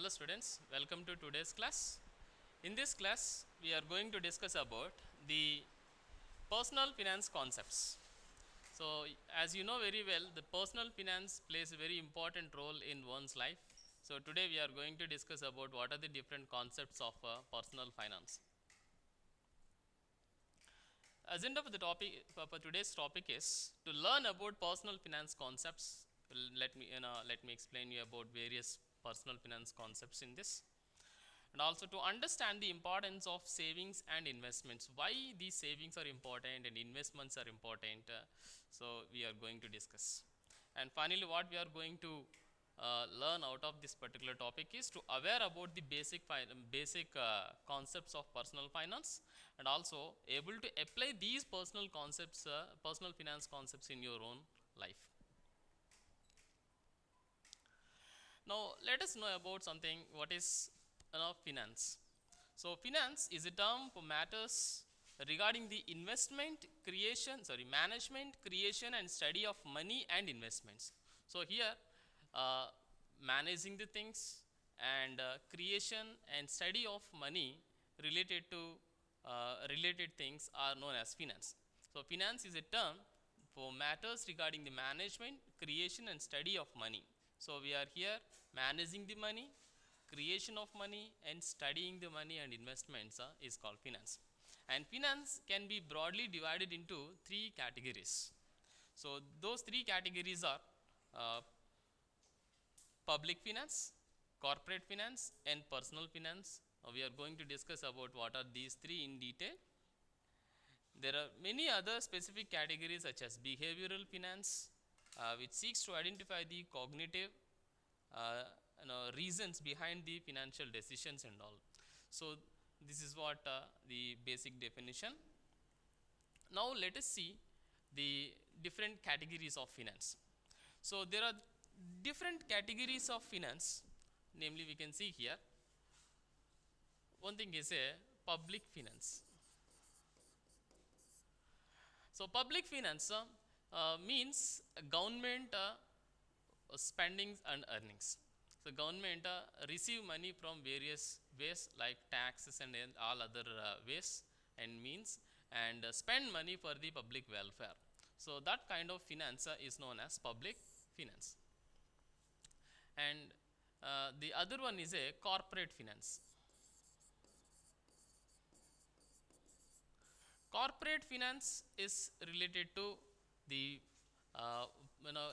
the students, welcome to today's class. In this class, we are going to discuss about the personal finance concepts. So, as you know very well, the personal finance plays a very important role in one's life. So, today we are going to discuss about what are the different concepts of personal finance. Agenda for the topic for today's topic is to learn about personal finance concepts. Let me explain you about various personal finance concepts in this, and also to understand the importance of savings and investments, why these savings are important and investments are important. So we are going to discuss, and finally what we are going to learn out of this particular topic is to aware about the basic concepts of personal finance, and also able to apply these personal finance concepts in your own life. Now let us know about something, what is finance. So finance is a term for matters regarding the management, creation and study of money and investments. So here managing the things and creation and study of money related to related things are known as finance. So finance is a term for matters regarding the management, creation and study of money. So we are here managing the money, creation of money and studying the money and investments is called finance. And finance can be broadly divided into three categories. So those three categories are uh, public finance, corporate finance and personal finance. We are going to discuss about what are these three in detail. There are many other specific categories such as behavioral finance, which seeks to identify the cognitive reasons behind the financial decisions and all. So this is what the basic definition. Now let us see the different categories of finance. So there are different categories of finance, namely we can see here. One thing is a public finance. So public finance means government spendings and earnings. So government receive money from various ways like taxes and all other ways and means, and spend money for the public welfare. So that kind of finance is known as public finance. And the other one is a corporate finance. Corporate finance is related to the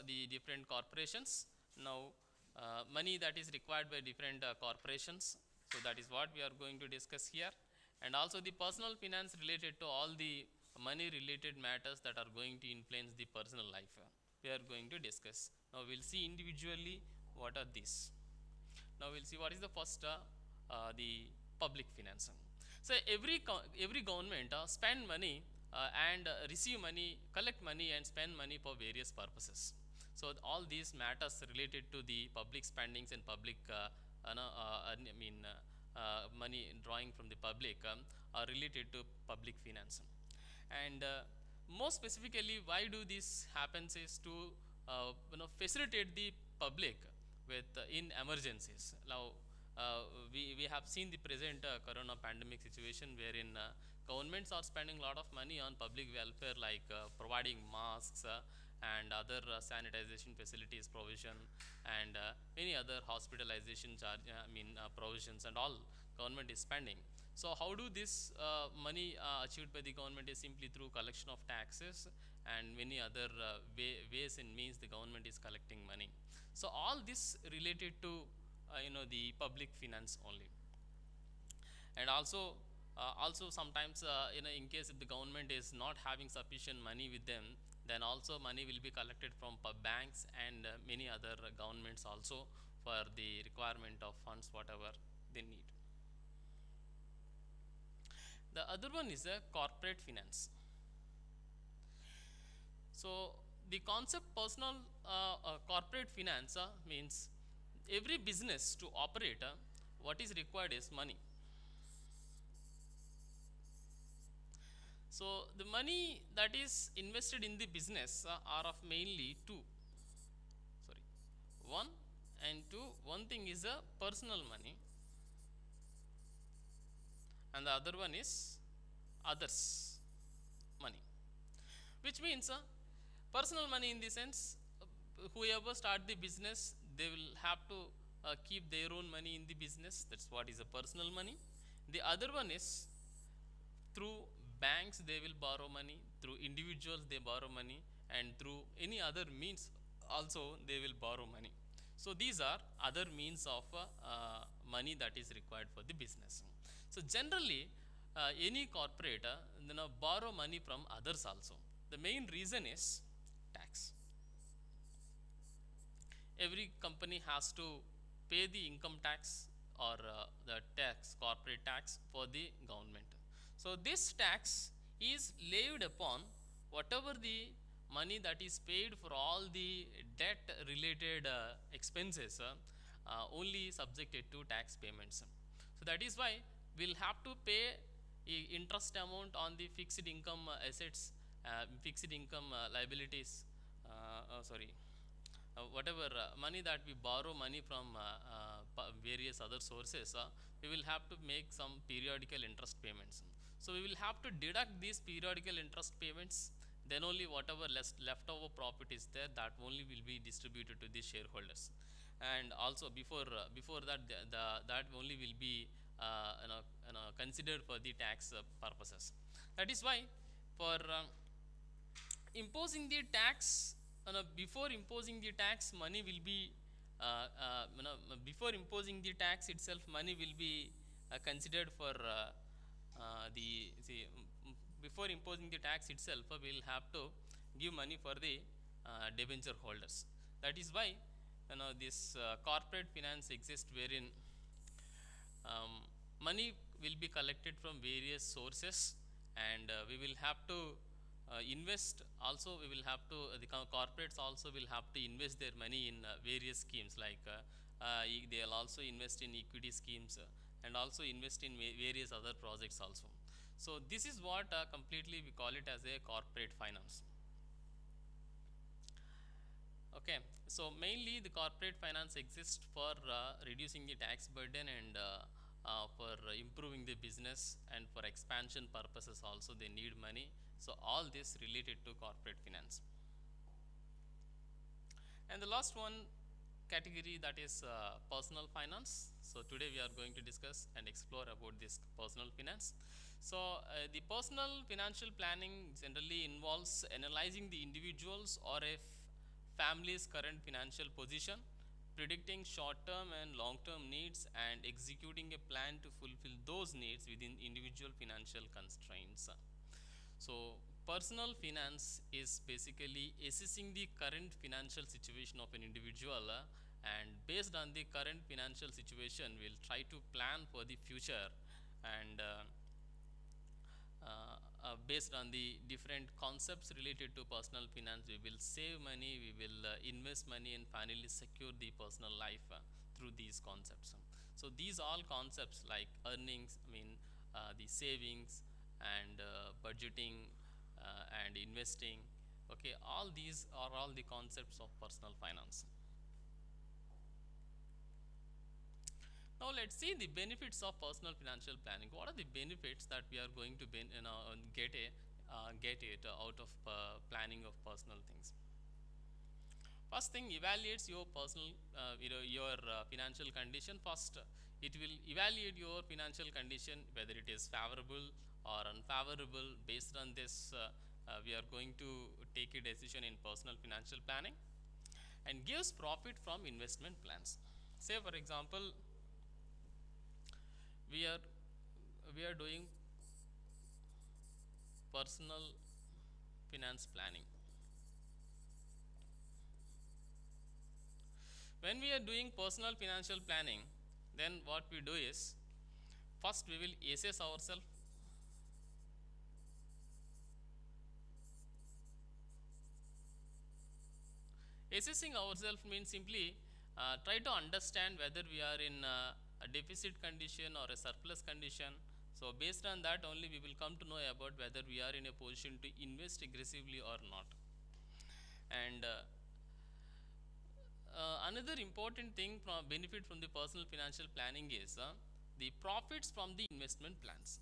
the different corporations. Now money that is required by different corporations. So that is what we are going to discuss here. And also the personal finance related to all the money related matters that are going to influence the personal life. We are going to discuss. Now we will see individually what are these. Now we will see what is the first the public finance. So every government spend money and receive money, collect money and spend money for various purposes. So all these matters related to the public spendings and public money drawing from the public are related to public finance. And more specifically, why do this happens is to facilitate the public with in emergencies. Now we have seen the present corona pandemic situation wherein governments are spending a lot of money on public welfare, like providing masks and other sanitization facilities provision, and many other hospitalization charge provisions and all government is spending. So how do this money achieved by the government is simply through collection of taxes and many other ways and means the government is collecting money. So all this related to the public finance only. And also sometimes in case if the government is not having sufficient money with them, then also money will be collected from banks and many other governments also for the requirement of funds whatever they need. The other one is a corporate finance. So the concept personal corporate finance means every business to operate what is required is money. So the money that is invested in the business are of mainly two, one and two. one thing is a personal money and the other one is others money, which means personal money in the sense whoever start the business they will have to keep their own money in the business. That's what is a personal money. The other one is through banks they will borrow money, through individuals they borrow money, and through any other means also they will borrow money. So these are other means of money that is required for the business. So generally any corporate borrow money from others also. The main reason is tax. Every company has to pay the income tax or the tax, corporate tax for the government. So this tax is laid upon whatever the money that is paid for all the debt related expenses, only subjected to tax payments. So that is why we'll have to pay interest amount on the fixed income assets, fixed income liabilities, whatever money that we borrow money from various other sources, we will have to make some periodical interest payments. So we will have to deduct these periodical interest payments, then only whatever leftover profit is there, that only will be distributed to the shareholders. And also before that that only will be considered for the tax purposes. That is why for imposing the tax, before imposing the tax money will be before imposing the tax itself money will be considered for the before imposing the tax itself we will have to give money for the debenture holders. That is why this corporate finance exists, wherein money will be collected from various sources, and we will have to invest also. We will have to the corporates also will have to invest their money in various schemes, like they will also invest in equity schemes and also invest in various other projects also. So this is what completely we call it as a corporate finance. Okay, so mainly the corporate finance exists for reducing the tax burden, and for improving the business, and for expansion purposes also they need money. So all this related to corporate finance. And the last one category, that is personal finance. So today we are going to discuss and explore about this personal finance. So the personal financial planning generally involves analyzing the individual's or a family's current financial position, predicting short-term and long-term needs, and executing a plan to fulfill those needs within individual financial constraints. So personal finance is basically assessing the current financial situation of an individual, and based on the current financial situation we'll try to plan for the future, and based on the different concepts related to personal finance we will save money, we will invest money, and finally secure the personal life through these concepts. So these all concepts like earnings, the savings, and budgeting and investing, okay, all these are all the concepts of personal finance. Now let's see the benefits of personal financial planning. What are the benefits that we are going to get it out of planning of personal things? First thing, evaluates your personal your financial condition. First it will evaluate your financial condition, whether it is favorable or unfavorable. Based on this we are going to take a decision in personal financial planning. And gives profit from investment plans. Say for example we are doing personal finance planning. When we are doing personal financial planning, then what we do is, first we will assess ourselves. Assessing ourselves means simply try to understand whether we are in a deficit condition or a surplus condition. So based on that only we will come to know about whether we are in a position to invest aggressively or not. And another important thing from benefit from the personal financial planning is the profits from the investment plans.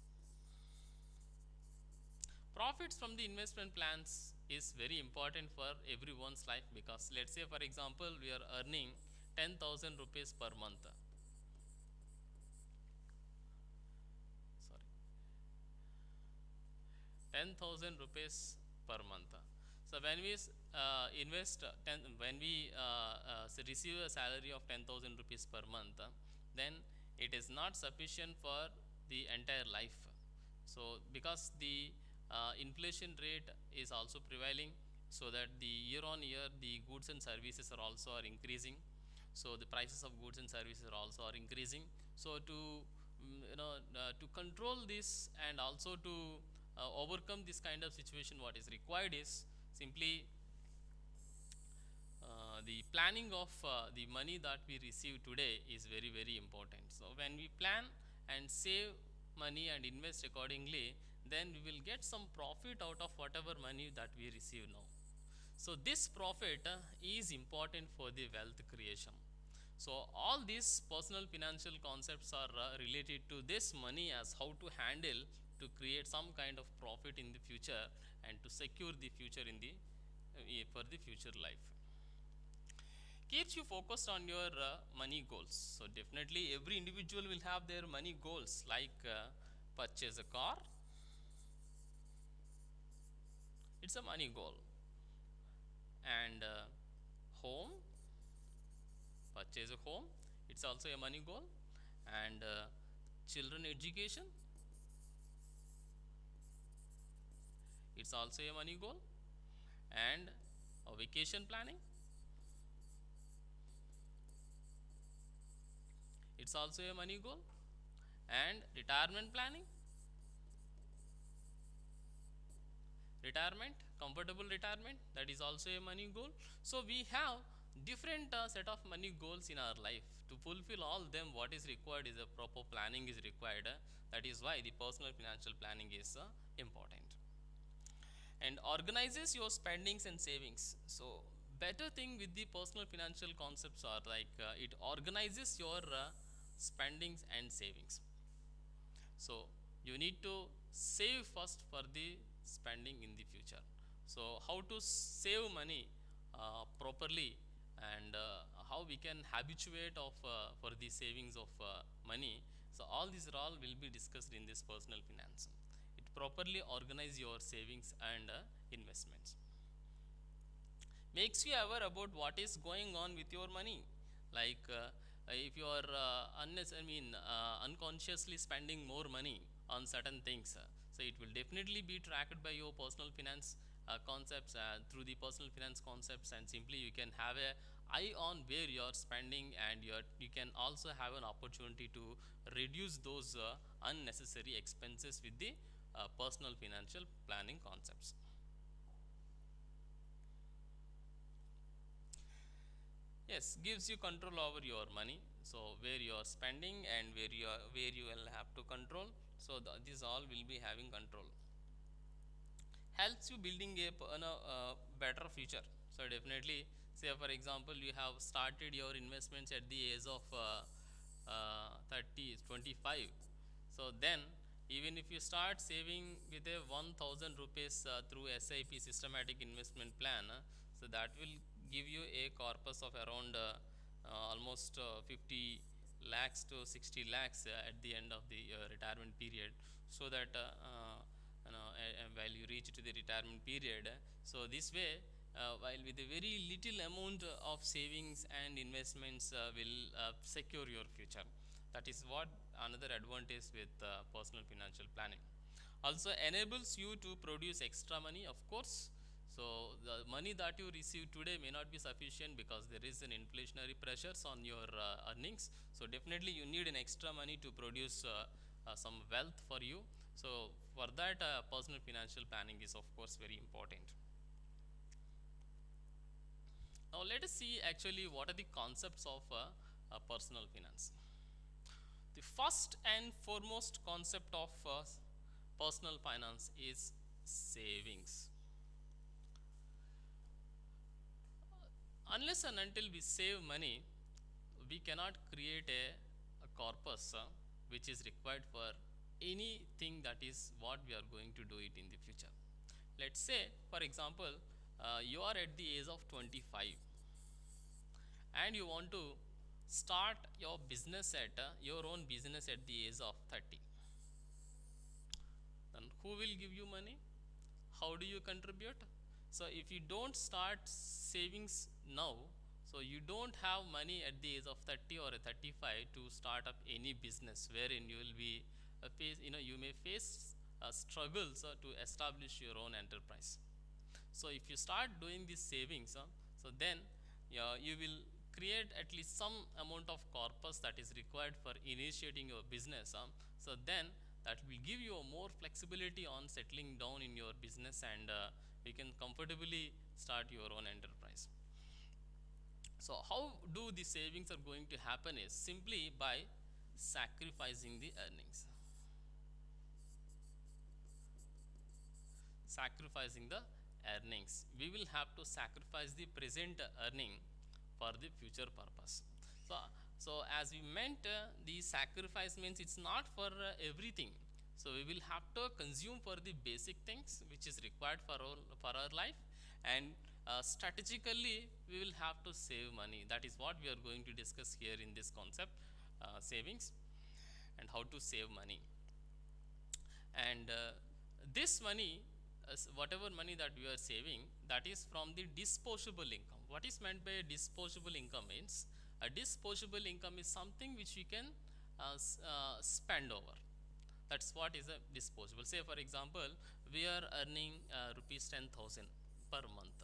Profits from the investment plans is very important for everyone's life, because let's say for example we are earning 10,000 rupees per month. Sorry, 10,000 rupees per month. So when we when we receive a salary of 10,000 rupees per month, then it is not sufficient for the entire life. So because the inflation rate is also prevailing, so that the year on year the goods and services are also increasing. So the prices of goods and services are also increasing. So to to control this and also to overcome this kind of situation, what is required is simply the planning of the money that we receive today is very very important. So when we plan and save money and invest accordingly, then we will get some profit out of whatever money that we receive now. So this profit is important for the wealth creation. So all these personal financial concepts are related to this money, as how to handle to create some kind of profit in the future and to secure the future in the for the future life. Keeps you focused on your money goals. So definitely every individual will have their money goals, like purchase a car, it's a money goal, and home, purchase a home, it's also a money goal, and children education, it's also a money goal, and vacation planning, it's also a money goal, and retirement planning, comfortable retirement, that is also a money goal. So we have different set of money goals in our life. To fulfill all them, what is required is a proper planning is required. That is why the personal financial planning is important. And organizes your spendings and savings. So better thing with the personal financial concepts are like it organizes your spendings and savings. So you need to save first for the spending in the future. So how to save money properly, and how we can habituate of for the savings of money. So all these are all will be discussed in this personal finance. It properly organize your savings and investments. Makes you aware about what is going on with your money, like if you are unconsciously spending more money on certain things, so it will definitely be tracked by your personal finance concepts, through the personal finance concepts, and simply you can have a eye on where you are spending, and you can also have an opportunity to reduce those unnecessary expenses with the personal financial planning concepts. Yes, gives you control over your money. So where you are spending and where you will have to control. So this all will be having control. Helps you building a better future. So definitely, say for example, you have started your investments at the age of 30, 25. So then, even if you start saving with a 1,000 rupees through SIP, systematic investment plan, so that will give you a corpus of around almost 50 lakhs to 60 lakhs at the end of the retirement period. So that while you reach to the retirement period, so this way, while with a very little amount of savings and investments will secure your future. That is what another advantage with personal financial planning. Also enables you to produce extra money, of course. So the money that you receive today may not be sufficient, because there is an inflationary pressures on your earnings. So definitely you need an extra money to produce some wealth for you. So for that, personal financial planning is of course very important. Now let us see actually what are the concepts of personal finance. The first and foremost concept of personal finance is savings. Unless and until we save money, we cannot create a corpus which is required for anything that is what we are going to do it in the future. Let's say, for example, you are at the age of 25 and you want to start your business at your own business at the age of 30. Then who will give you money? How do you contribute? So if you don't start savings now, so you don't have money at the age of 30 or 35 to start up any business wherein you will be face, you may face struggles to establish your own enterprise. So if you start doing these savings, so then you will create at least some amount of corpus that is required for initiating your business. So then that will give you a more flexibility on settling down in your business, and you can comfortably start your own enterprise. So how do the savings are going to happen is simply by sacrificing the earnings. Sacrificing the earnings. We will have to sacrifice the present earning for the future purpose. So as we meant, the sacrifice means it's not for everything. So we will have to consume for the basic things which is required for our life, and strategically we will have to save money. That is what we are going to discuss here in this concept, savings and how to save money. And this money, whatever money that we are saving, that is from the disposable income. What is meant by disposable income means, a disposable income is something which we can spend over. That's what is a disposable. Say for example, we are earning rupees 10,000 per month.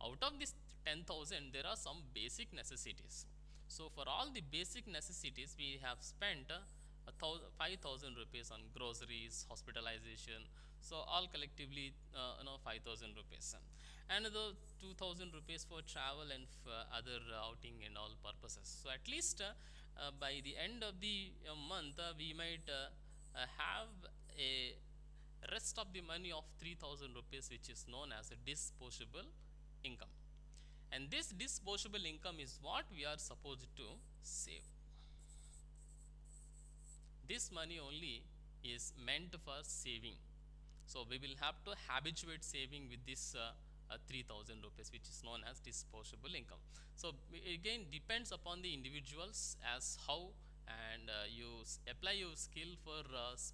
Out of this 10,000, there are some basic necessities. So for all the basic necessities, we have spent 5,000 rupees on groceries, hospitalization. So all collectively, 5,000 rupees, and the 2,000 rupees for travel and other outing and all purposes. So at least by the end of the month, we might have a rest of the money of 3,000 rupees, which is known as a disposable income. And this disposable income is what we are supposed to save. This money only is meant for saving. So we will have to habituate saving with this 3,000 rupees, which is known as disposable income. So again, depends upon the individuals as how and you apply your skill for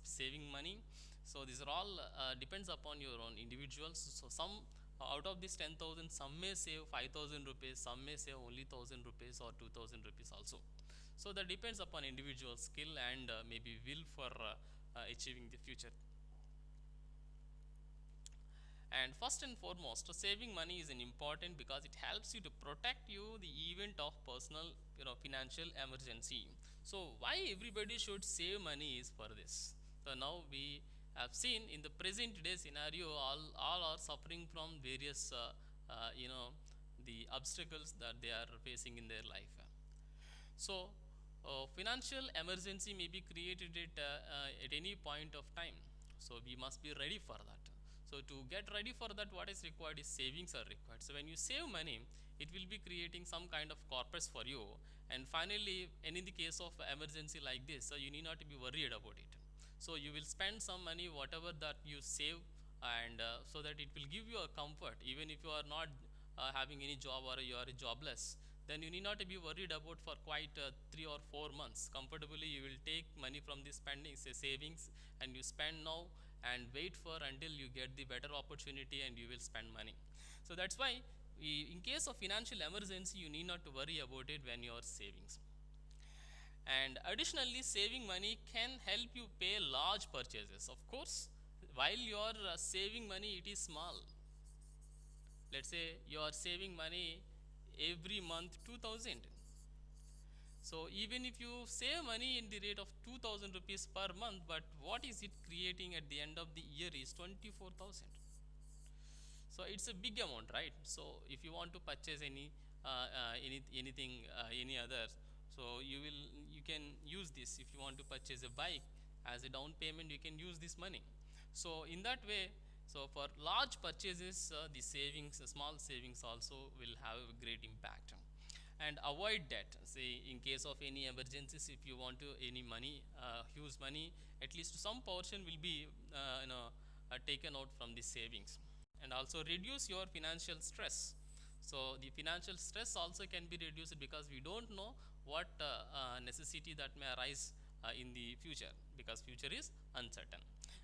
saving money. So these are all depends upon your own individuals. So some out of this 10,000, some may save 5,000 rupees, some may save only 1,000 rupees or 2,000 rupees also. So that depends upon individual skill and maybe will for achieving the future. And first and foremost, saving money is an important because it helps you to protect you the event of personal, financial emergency. So why everybody should save money is for this. So now we have seen in the present day scenario, all are suffering from various, the obstacles that they are facing in their life. So financial emergency may be created at any point of time. So we must be ready for that. So to get ready for that, what is required is savings are required. So when you save money, it will be creating some kind of corpus for you. And finally, and in the case of emergency like this, so you need not to be worried about it. So you will spend some money, whatever that you save, and so that it will give you a comfort. Even if you are not having any job or you are jobless, then you need not to be worried about for quite 3 or 4 months. Comfortably, you will take money from the spending, say savings, and you spend now and wait for until you get the better opportunity and you will spend money. So that's why in case of financial emergency, you need not to worry about it when you are savings. And additionally, saving money can help you pay large purchases. Of course, while you are saving money, it is small. Let's say you are saving money every month 2,000. So even if you save money in the rate of 2,000 rupees per month, but what is it creating at the end of the year is 24,000. So it's a big amount, right? So if you want to purchase anything, any others, so you can use this. If you want to purchase a bike as a down payment, you can use this money. So in that way, So for large purchases, the savings, small savings also will have a great impact. And avoid debt. Say in case of any emergencies, if you want to any money, huge money, at least some portion will be taken out from the savings. And also reduce your financial stress. So the financial stress also can be reduced because we don't know what necessity that may arise in the future, because future is uncertain.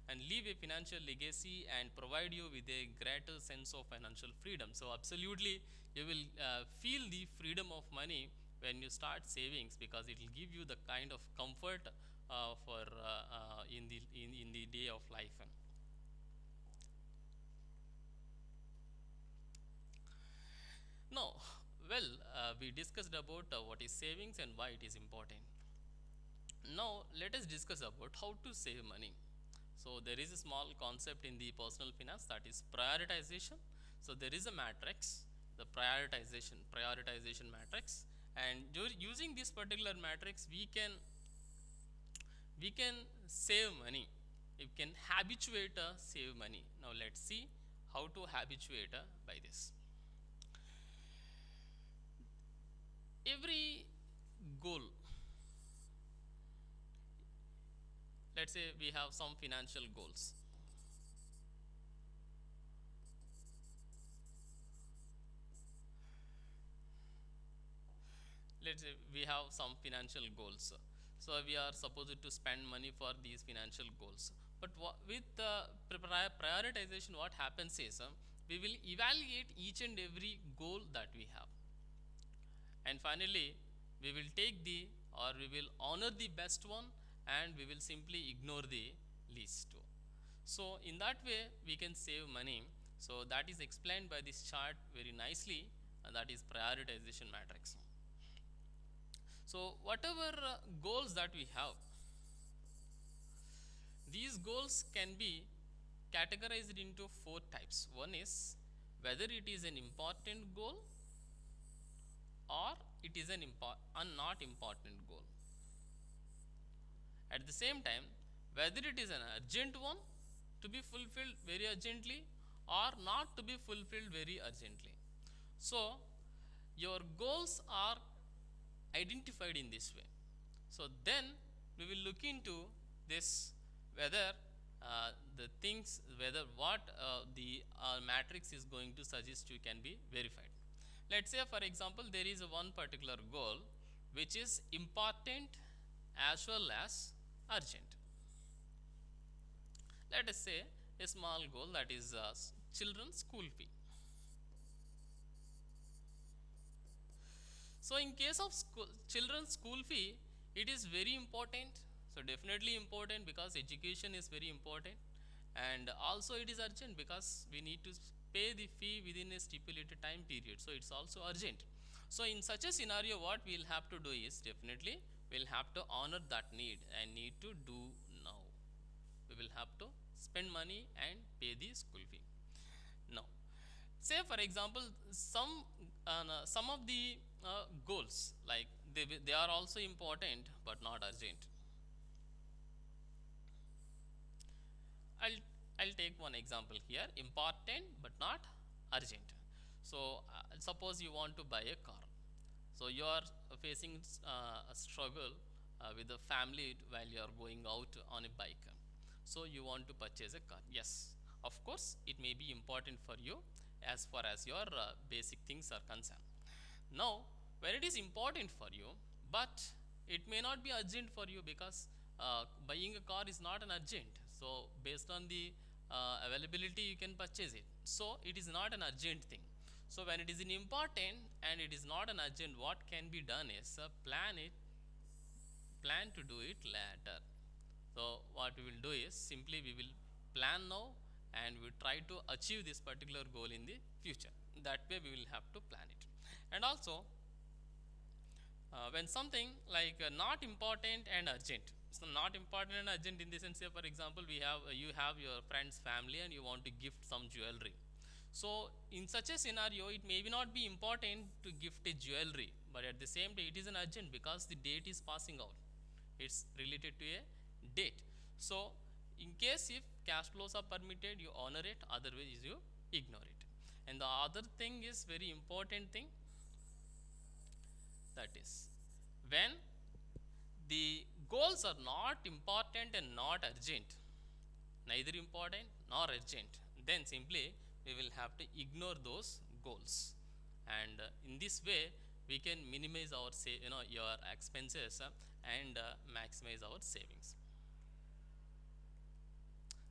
And leave a financial legacy and provide you with a greater sense of financial freedom. So absolutely you will feel the freedom of money when you start savings, because it will give you the kind of comfort for in the day of life. Now, well, we discussed about what is savings and why it is important. Now let us discuss about how to save money. So there is a small concept in the personal finance, that is prioritization. So there is a matrix, the prioritization matrix, and using this particular matrix we can save money. You can habituate save money. Now let's see how to habituate by this. Every goal, let's say we have some financial goals. Let's say we have some financial goals, so we are supposed to spend money for these financial goals. But with prioritization, what happens is we will evaluate each and every goal that we have, and finally we will take the, or we will honor the best one, and we will simply ignore the least two. So in that way we can save money. So that is explained by this chart very nicely, and that is prioritization matrix. So whatever goals that we have, these goals can be categorized into four types. One is whether it is an important goal or it is an not important goal. At the same time, whether it is an urgent one to be fulfilled very urgently or not to be fulfilled very urgently. So your goals are identified in this way. So then we will look into this, whether the things, whether what the matrix is going to suggest you can be verified. Let's say for example there is one particular goal which is important as well as urgent. Let us say a small goal, that is children's school fee. So in case of children's school fee, it is very important. So definitely important, because education is very important, and also it is urgent because we need to pay the fee within a stipulated time period. So it's also urgent. So in such a scenario, what we'll have to do is, definitely we'll have to honor that need and need to do now. We will have to spend money and pay the school fee now. Say for example some of the goals, like they are also important but not urgent. I'll take one example here, important but not urgent. So suppose you want to buy a car. So you are facing a struggle with the family while you are going out on a bike. So you want to purchase a car. Yes, of course it may be important for you as far as your basic things are concerned. Now when it is important for you, but it may not be urgent for you, because buying a car is not an urgent. So based on the availability you can purchase it. So it is not an urgent thing. So when it is an important and it is not an urgent, what can be done is plan to do it later. So what we will do is, simply we will plan now and we try to achieve this particular goal in the future. That way we will have to plan it. And also when something like not important and urgent, so not important and urgent in the sense, say for example you have your friend's family and you want to gift some jewelry. So in such a scenario it may not be important to gift a jewelry, but at the same time it is an urgent because the date is passing out. It's related to a date. So in case if cash flows are permitted, you honor it, otherwise you ignore it. And the other thing is very important thing, that is when the goals are not important and not urgent, neither important nor urgent, then simply we will have to ignore those goals. And in this way we can minimize our your expenses and maximize our savings.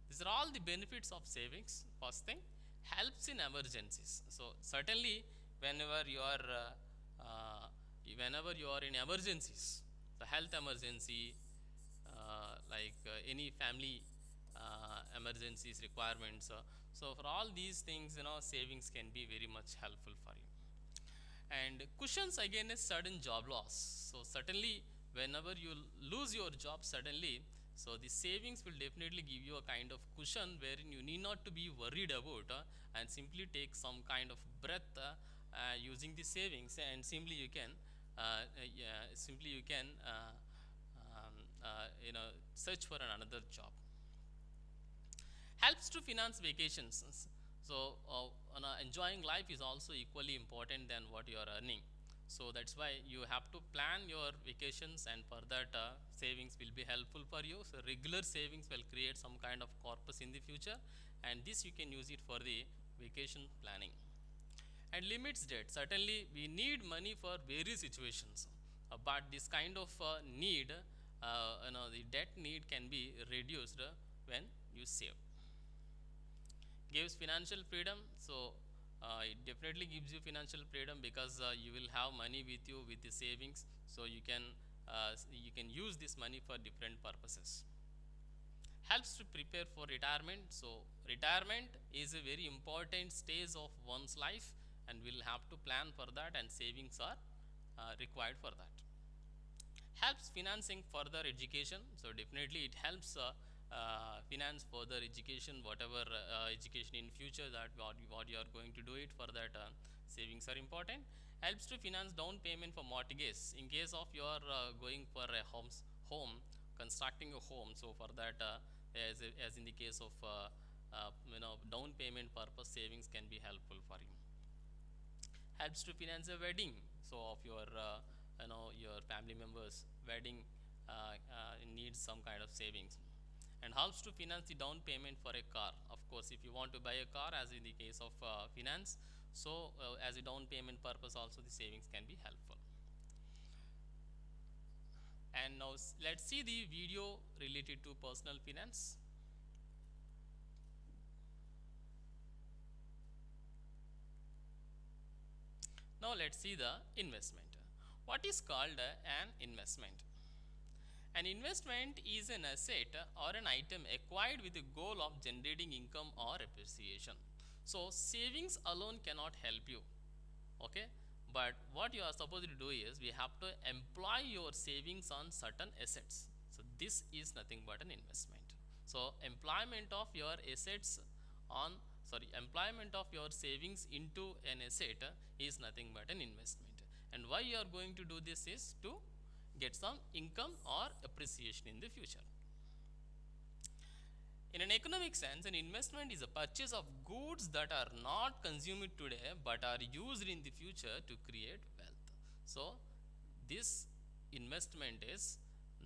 These are all the benefits of savings. First thing, helps in emergencies. So certainly whenever you are in emergencies, the health emergency, any family emergencies requirements, so for all these things, savings can be very much helpful for you. And cushions against sudden job loss. So certainly whenever you lose your job suddenly, so the savings will definitely give you a kind of cushion wherein you need not to be worried about and simply take some kind of breath using the savings, and simply you can um, search for another job. Helps to finance vacations. So enjoying life is also equally important than what you are earning. So that's why you have to plan your vacations, and for that savings will be helpful for you. So regular savings will create some kind of corpus in the future, and this you can use it for the vacation planning. And limits debt. Certainly we need money for various situations, but this kind of need, the debt need can be reduced when you save. Gives financial freedom. So it definitely gives you financial freedom because you will have money with you with the savings, so you can use this money for different purposes. Helps to prepare for retirement. So retirement is a very important stage of one's life, and we'll have to plan for that, and savings are required for that. Helps financing further education. So definitely it helps finance further education, whatever education in future that what you are going to do it, for that savings are important. Helps to finance down payment for mortgage in case of you are going for a home, constructing a home. So for that as in the case of down payment purpose, savings can be helpful for you. Helps to finance a wedding, so of your your family members wedding needs some kind of savings. And helps to finance the down payment for a car. Of course, if you want to buy a car, as in the case of finance, so as a down payment purpose also the savings can be helpful. And now let's see the video related to personal finance. Now let's see the investment. What is called an investment? An investment is an asset or an item acquired with the goal of generating income or appreciation. So savings alone cannot help you, okay? But what you are supposed to do is, we have to employ your savings on certain assets. So this is nothing but an investment. So employment of your assets on employment of your savings into an asset is nothing but an investment. And why you are going to do this is to get some income or appreciation in the future. In an economic sense, an investment is a purchase of goods that are not consumed today but are used in the future to create wealth. So this investment is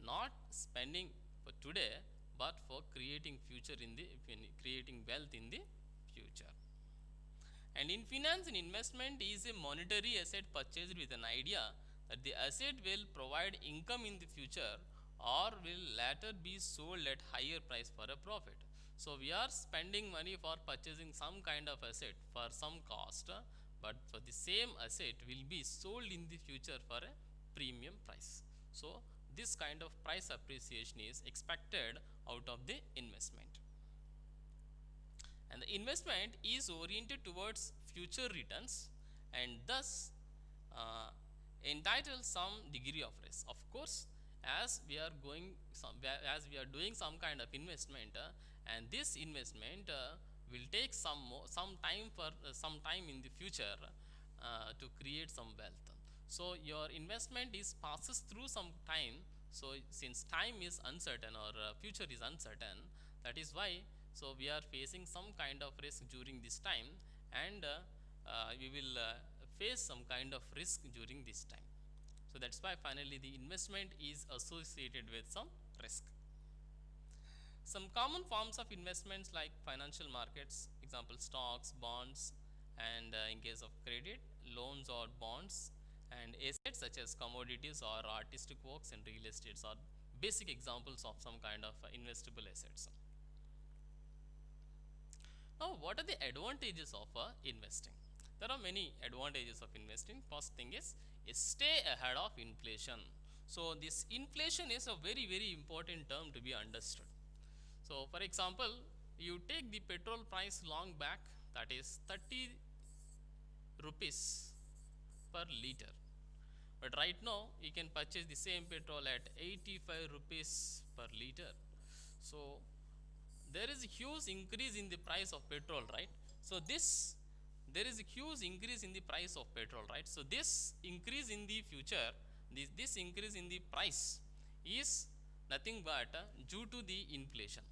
not spending for today but for creating creating wealth in the future. And in finance, an investment is a monetary asset purchased with an idea that the asset will provide income in the future or will later be sold at higher price for a profit. So we are spending money for purchasing some kind of asset for some cost, but for the same asset will be sold in the future for a premium price. So this kind of price appreciation is expected out of the investment. And the investment is oriented towards future returns, and thus entitle some degree of risk. Of course, as we are doing some kind of investment, and this investment will take some time in the future to create some wealth. So your investment passes through some time. So since time is uncertain, or future is uncertain, That is why, so we are facing some kind of risk during this time, and we will face some kind of risk during this time. So that's why finally the investment is associated with some risk. Some common forms of investments like financial markets, example stocks, bonds, and in case of credit, loans or bonds, and assets such as commodities or artistic works and real estates are basic examples of some kind of investable assets. Now, what are the advantages of investing? There are many advantages of investing. First thing is stay ahead of inflation. So this inflation is a very important term to be understood. So for example, you take the petrol price long back, that is 30 rupees per liter, but right now you can purchase the same petrol at 85 rupees per liter. So there is a huge increase in the price of petrol, right? So there is a huge increase in the price of petrol, right? So this increase in the future, this increase in the price is nothing but due to the inflation.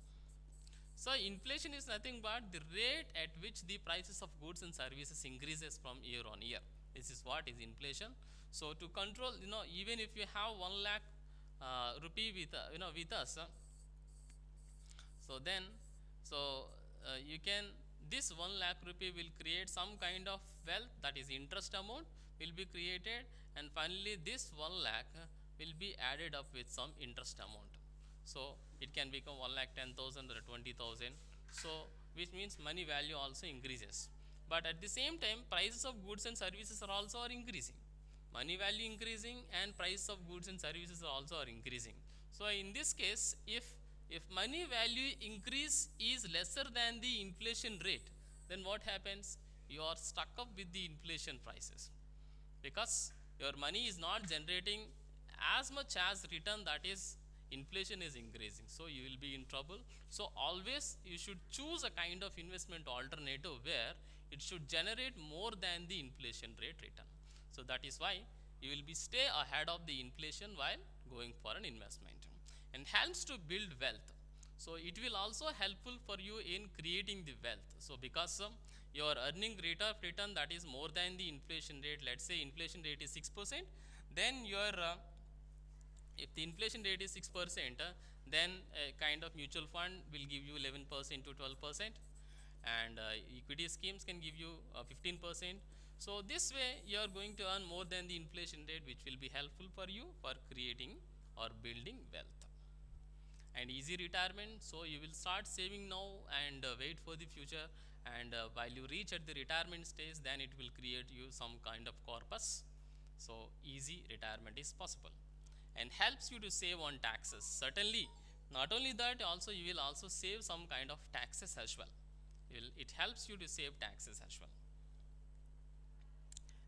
So inflation is nothing but the rate at which the prices of goods and services increases from year on year. This is what is inflation. So to control, even if you have 1 lakh rupee with us, so then you can, this 1 lakh rupee will create some kind of wealth, that is interest amount will be created, and finally this 1 lakh will be added up with some interest amount. So it can become 1,10,000 or 20,000. So which means money value also increases. But at the same time, prices of goods and services are also increasing. Money value increasing and price of goods and services are also increasing. So in this case, if money value increase is lesser than the inflation rate, then what happens? You are stuck up with the inflation prices, because your money is not generating as much as return, that is inflation is increasing, so you will be in trouble. So always you should choose a kind of investment alternative where it should generate more than the inflation rate return. So that is why you will be stay ahead of the inflation while going for an investment, and helps to build wealth. So it will also helpful for you in creating the wealth. So because your earning rate of return, that is more than the inflation rate, let's say inflation rate is 6%, then your if the inflation rate is 6%, then a kind of mutual fund will give you 11% to 12%, and equity schemes can give you 15%. So this way you are going to earn more than the inflation rate, which will be helpful for you for creating or building wealth. And easy retirement, so you will start saving now and wait for the future, and while you reach at the retirement stage, then it will create you some kind of corpus. So easy retirement is possible, and helps you to save on taxes. Certainly, not only that, also you will also save some kind of taxes as well. It helps you to save taxes as well,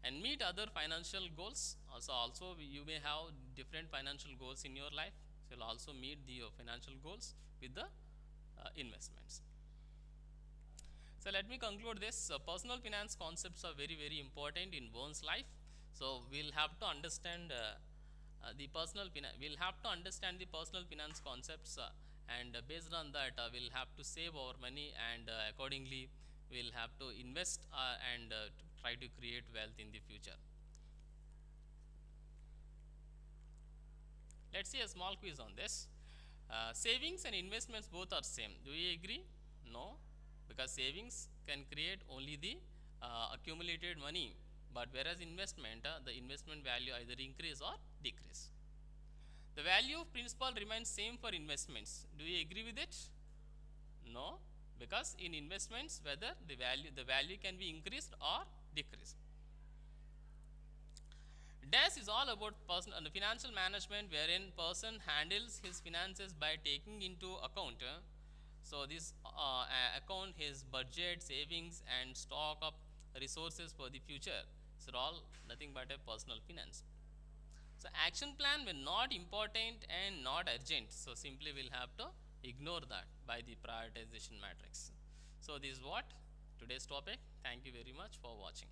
and meet other financial goals. Also you may have different financial goals in your life, so you'll also meet the financial goals with the investments. So let me conclude this. Personal finance concepts are very important in one's life. So we'll have to understand we'll have to understand the personal finance concepts, and based on that we'll have to save our money, and accordingly we'll have to invest and to try to create wealth in the future. Let's see a small quiz on this. Savings and investments both are same. Do you agree? No, because savings can create only the accumulated money, but whereas investment, the investment value either increase or decrease. The value of principal remains same for investments. Do you agree with it? No, because in investments, whether the value can be increased or decreased. DAS is all about financial management, wherein person handles his finances by taking into account so this account his budget, savings, and stock of resources for the future. So all nothing but a personal finance. So action plan when not important and not urgent, so simply we'll have to ignore that by the prioritization matrix. So this is what today's topic. Thank you very much for watching.